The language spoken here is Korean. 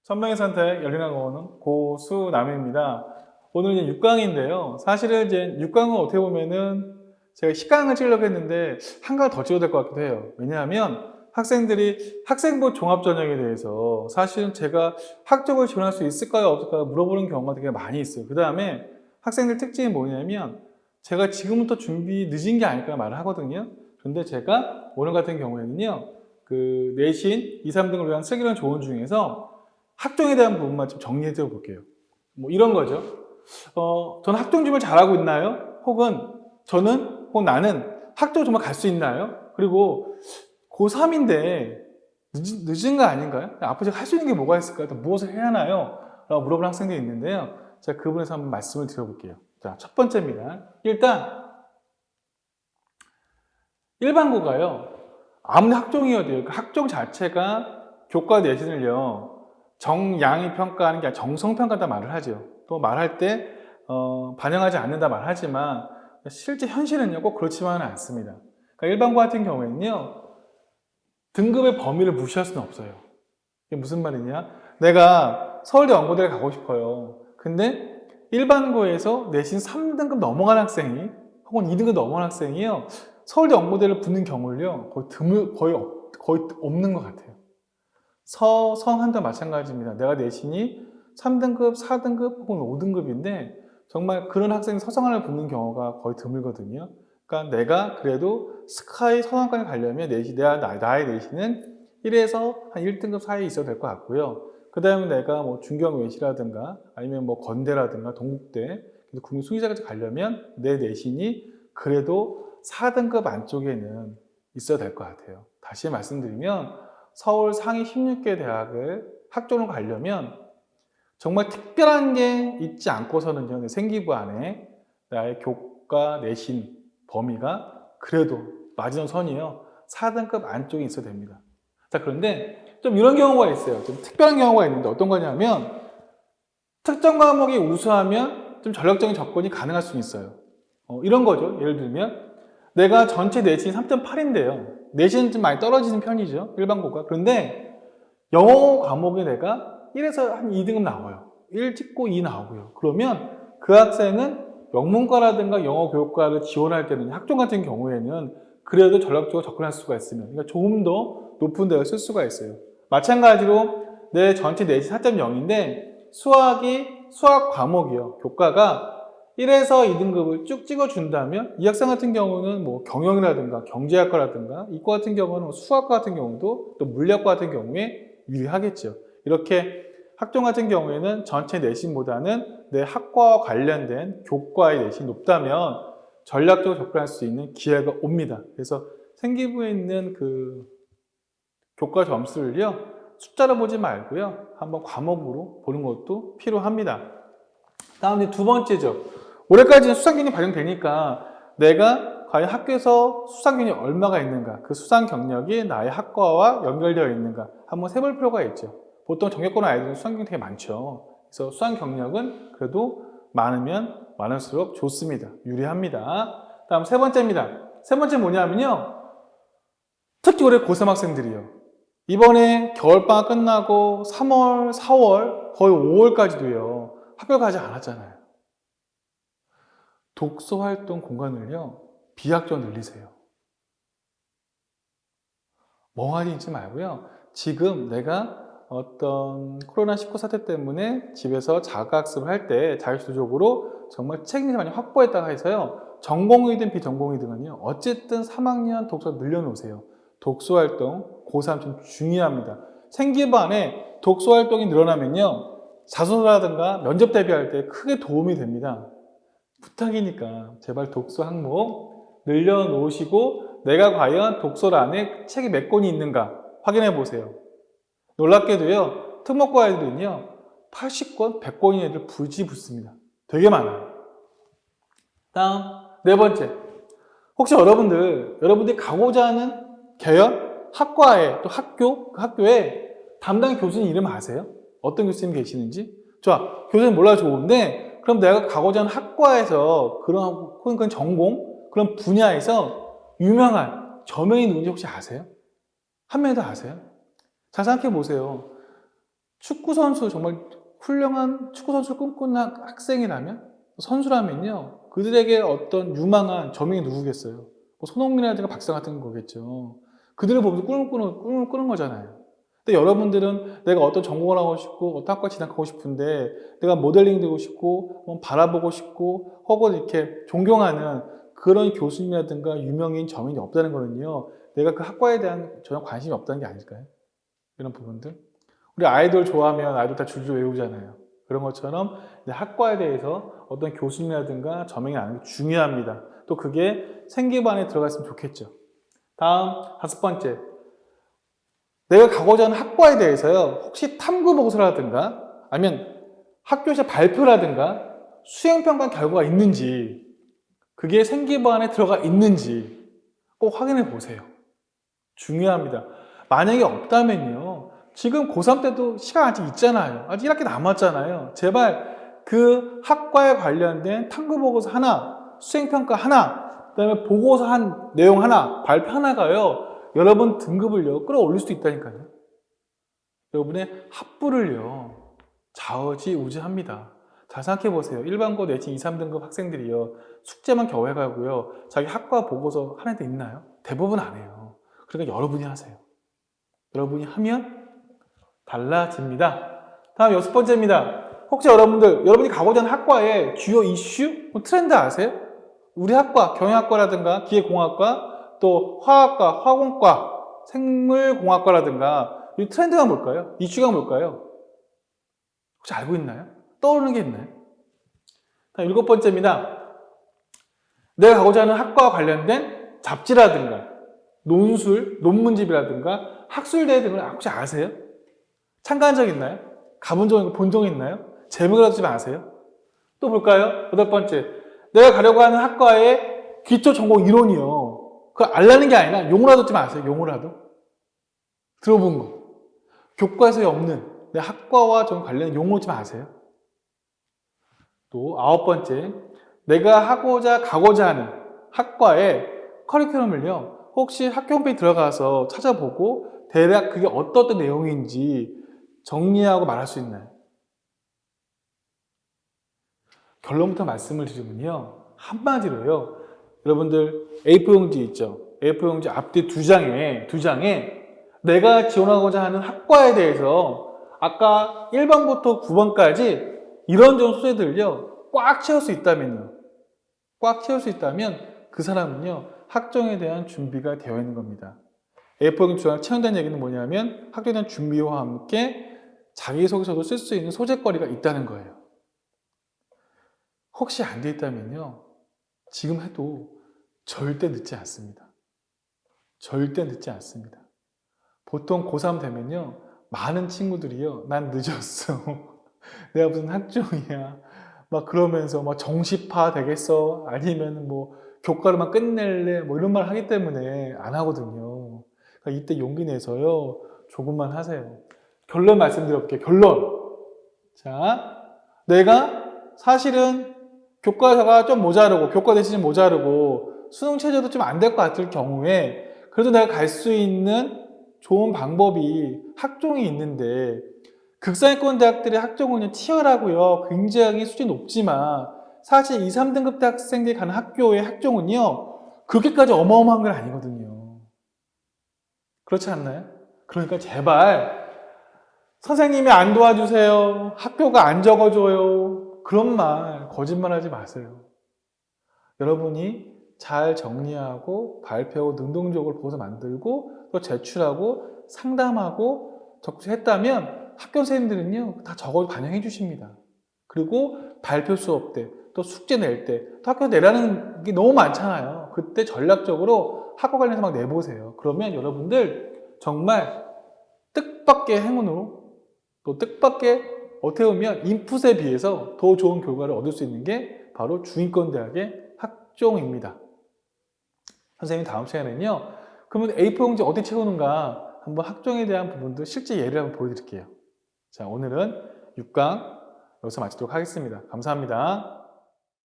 천명의 선택 열린한 공원은 고수남입니다. 오늘 이제 6강인데요. 사실은 이제 6강은 어떻게 보면은 제가 10강을 찍으려고 했는데 한 강을 더 찍어야 될 것 같기도 해요. 왜냐하면 학생들이 학생부 종합전형에 대해서 사실은 제가 학점을 지원할 수 있을까요? 없을까요? 물어보는 경우가 되게 많이 있어요. 그 다음에 학생들 특징이 뭐냐면 제가 지금부터 준비 늦은 게 아닐까 말을 하거든요. 그런데 제가 오늘 같은 경우에는요. 그 내신 2, 3등을 위한 슬기로운 조언 중에서 학종에 대한 부분만 좀 정리해드려 볼게요. 뭐 이런 거죠. 저는 학종 준비를 잘하고 있나요? 혹은 나는 학종 정말 갈 수 있나요? 그리고 고3인데 늦은 거 아닌가요? 앞으로 제가 할 수 있는 게 뭐가 있을까요? 또 무엇을 해야 하나요? 라고 물어보는 학생들이 있는데요. 제가 그 부분에서 한번 말씀을 드려볼게요. 자, 첫 번째입니다. 일단 일반고가요. 아무리 학종이어도요. 그 학종 자체가 교과 내신을요. 정양이 평가하는 게 아니라 정성평가다 말을 하죠. 또 말할 때 반영하지 않는다 말하지만 실제 현실은요 꼭 그렇지만은 않습니다. 그러니까 일반고 같은 경우에는요 등급의 범위를 무시할 수는 없어요. 이게 무슨 말이냐? 내가 서울대 연고대를 가고 싶어요. 근데 일반고에서 내신 3등급 넘어간 학생이 혹은 2등급 넘어간 학생이요 서울대 연고대를 붙는 경우를요 거의 없는 것 같아요. 성한도 마찬가지입니다. 내가 내신이 3등급, 4등급 혹은 5등급인데 정말 그런 학생이 서성한을 붙는 경우가 거의 드물거든요. 그러니까 내가 그래도 스카이 서성한까지 가려면 나의 내신은 1에서 한 1등급 사이에 있어야 될 것 같고요. 그 다음에 내가 뭐 중경외시라든가 아니면 뭐 건대라든가 동국대, 국립수의사까지 가려면 내 내신이 그래도 4등급 안쪽에는 있어야 될 것 같아요. 다시 말씀드리면 서울 상위 16개 대학을 학종을 가려면 정말 특별한 게 있지 않고서는요, 생기부 안에 나의 교과 내신 범위가 그래도 마지노선이에요. 4등급 안쪽에 있어야 됩니다. 자, 그런데 좀 이런 경우가 있어요. 좀 특별한 경우가 있는데 어떤 거냐면 특정 과목이 우수하면 좀 전략적인 접근이 가능할 수 있어요. 이런 거죠. 예를 들면 내가 전체 내신이 3.8인데요. 내신은 좀 많이 떨어지는 편이죠. 일반고가. 그런데 영어 과목에 내가 1에서 한 2등급 나와요. 1 찍고 2 나오고요. 그러면 그 학생은 영문과라든가 영어 교육과를 지원할 때는 학종 같은 경우에는 그래도 전략적으로 접근할 수가 있으면 그러니까 조금 더 높은 데를 쓸 수가 있어요. 마찬가지로 내 전체 내신 4.0인데 수학 과목이요. 교과가 1에서 2등급을 쭉 찍어준다면 이 학생 같은 경우는 뭐 경영이라든가 경제학과라든가 이과 같은 경우는 수학과 같은 경우도 또 물리학과 같은 경우에 유리하겠죠. 이렇게 학종 같은 경우에는 전체 내신보다는 내 학과와 관련된 교과의 내신이 높다면 전략적으로 접근할 수 있는 기회가 옵니다. 그래서 생기부에 있는 그 교과 점수를요 숫자로 보지 말고요 한번 과목으로 보는 것도 필요합니다. 다음 두 번째죠. 올해까지는 수상경력이 발령되니까 내가 과연 학교에서 수상경력이 얼마가 있는가, 그 수상 경력이 나의 학과와 연결되어 있는가 한번 세볼 필요가 있죠. 보통 전교권 아이들은 수상경력이 되게 많죠. 그래서 수상 경력은 그래도 많으면 많을수록 좋습니다. 유리합니다. 다음 세 번째입니다. 세 번째 뭐냐면요. 특히 올해 고3 학생들이요. 이번에 겨울방학 끝나고 3월, 4월, 거의 5월까지도요. 학교 가지 않았잖아요. 독서활동 공간을요. 비약적으로 늘리세요. 멍하니 있지 말고요. 지금 내가 어떤 코로나19 사태 때문에 집에서 자가학습을 할 때 자율주도적으로 정말 책임을 많이 확보했다가 해서요. 전공이든 비전공이든요. 어쨌든 3학년 독서 늘려놓으세요. 독서활동 고3 좀 중요합니다. 생기부 안에 독서활동이 늘어나면요. 자소서라든가 면접 대비할 때 크게 도움이 됩니다. 부탁이니까 제발 독서 항목 늘려놓으시고 내가 과연 독서란에 책이 몇 권이 있는가 확인해 보세요. 놀랍게도요. 특목고 아이들은요. 80권, 100권인 애들 부지 붙습니다. 되게 많아요. 다음 네 번째. 혹시 여러분들이 가고자 하는 계열, 학과에 또 학교에 담당 교수님 이름 아세요? 어떤 교수님 계시는지? 좋아. 교수님 몰라 좋은데 그럼 내가 가고자 하는 학과에서 그런 전공, 그런 분야에서 유명한 저명이 누군지 혹시 아세요? 한 명이라도 아세요? 잘 생각해 보세요. 축구 선수, 정말 훌륭한 축구 선수를 꿈꾸는 학생이라면, 선수라면요, 그들에게 어떤 유망한 저명이 누구겠어요? 뭐 손흥민이라든가 박사 같은 거겠죠. 그들을 보면서 꿈을 꾸는 거잖아요. 근데 여러분들은 내가 어떤 전공을 하고 싶고 어떤 학과 진학하고 싶은데 내가 모델링 되고 싶고 뭐 바라보고 싶고 혹은 이렇게 존경하는 그런 교수님이라든가 유명인 점인이 없다는 거는요, 내가 그 학과에 대한 전혀 관심이 없다는 게 아닐까요? 이런 부분들. 우리 아이돌 좋아하면 아이돌 다 줄줄 외우잖아요. 그런 것처럼 학과에 대해서 어떤 교수님이라든가 저명이 아는 게 중요합니다. 또 그게 생기반에 들어갔으면 좋겠죠. 다음 5번째. 내가 가고자 하는 학과에 대해서요, 혹시 탐구 보고서라든가 아니면 학교에서 발표라든가 수행평가 결과가 있는지, 그게 생기반에 들어가 있는지 꼭 확인해 보세요. 중요합니다. 만약에 없다면요, 지금 고3 때도 시간 아직 있잖아요. 아직 1학기 남았잖아요. 제발 그 학과에 관련된 탐구보고서 하나, 수행평가 하나, 그 다음에 보고서 한 내용 하나, 발표 하나가요, 여러분 등급을요, 끌어올릴 수도 있다니까요. 여러분의 합부를요, 좌우지우지합니다. 잘 생각해 보세요. 일반고 내신 2, 3등급 학생들이요, 숙제만 겨우 해가고요, 자기 학과 보고서 하는 데 있나요? 대부분 안 해요. 그러니까 여러분이 하세요. 여러분이 하면 달라집니다. 다음 6번째입니다. 혹시 여러분이 가고자 하는 학과의 주요 이슈? 트렌드 아세요? 우리 학과, 경영학과라든가 기계공학과, 또 화학과, 화공과, 생물공학과라든가 이 트렌드가 뭘까요? 이슈가 뭘까요? 혹시 알고 있나요? 떠오르는 게 있나요? 다음 7번째입니다. 내가 가고자 하는 학과와 관련된 잡지라든가 논술, 논문집이라든가 학술대회 등을 혹시 아세요? 참가한 적 있나요? 가본 적 있고 본 적 있나요? 제목이라도 좀 아세요? 또 볼까요? 8번째. 내가 가려고 하는 학과의 기초 전공 이론이요. 그거 알라는 게 아니라 용어라도 좀 아세요? 용어라도. 들어본 거. 교과서에 없는 내 학과와 좀 관련된 용어 좀 아세요? 또 9번째. 내가 가고자 하는 학과의 커리큘럼을요, 혹시 학교 홈페이지 들어가서 찾아보고 대략 그게 어떤 내용인지 정리하고 말할 수 있나요? 결론부터 말씀을 드리면요, 한마디로요, 여러분들 A4 용지 있죠? A4 용지 앞뒤 두 장에 내가 지원하고자 하는 학과에 대해서 아까 1번부터 9번까지 이런저런 소재들을요, 꽉 채울 수 있다면요, 그 사람은요, 학종에 대한 준비가 되어 있는 겁니다. A4 용지 두 채운다는 얘기는 뭐냐면 학교에 대한 준비와 함께 자기소개서도 쓸 수 있는 소재거리가 있다는 거예요. 혹시 안 돼 있다면요, 지금 해도 절대 늦지 않습니다. 절대 늦지 않습니다. 보통 고3 되면요, 많은 친구들이요, 난 늦었어. 내가 무슨 학종이야. 막 그러면서 막 정시파 되겠어. 아니면 뭐 교과로만 끝낼래. 뭐 이런 말 하기 때문에 안 하거든요. 그러니까 이때 용기 내서요, 조금만 하세요. 결론 말씀드릴게요. 결론. 자, 내가 사실은 교과서가 좀 모자르고 교과 대신이 모자르고 수능 체제도 좀 안 될 것 같을 경우에 그래도 내가 갈 수 있는 좋은 방법이 학종이 있는데, 극상위권 대학들의 학종은 치열하고요, 굉장히 수준이 높지만 사실 2, 3등급 학생들이 가는 학교의 학종은요, 그렇게까지 어마어마한 건 아니거든요. 그렇지 않나요? 그러니까 제발 선생님이 안 도와주세요, 학교가 안 적어줘요, 그런 말, 거짓말하지 마세요. 여러분이 잘 정리하고 발표하고 능동적으로 보고서 만들고 또 제출하고 상담하고 적극했다면 학교 선생님들은요, 다 적어 반영해 주십니다. 그리고 발표 수업 때, 또 숙제 낼 때, 또 학교 내라는 게 너무 많잖아요. 그때 전략적으로 학과 관련해서 막 내보세요. 그러면 여러분들 정말 뜻밖의 행운으로, 또 뜻밖의 어떻게 보면 인풋에 비해서 더 좋은 결과를 얻을 수 있는 게 바로 중위권 대학의 학종입니다. 선생님이 다음 시간에는요, 그러면 A4 용지 어떻게 채우는가 한번 학종에 대한 부분도 실제 예를 한번 보여드릴게요. 자, 오늘은 6강 여기서 마치도록 하겠습니다. 감사합니다.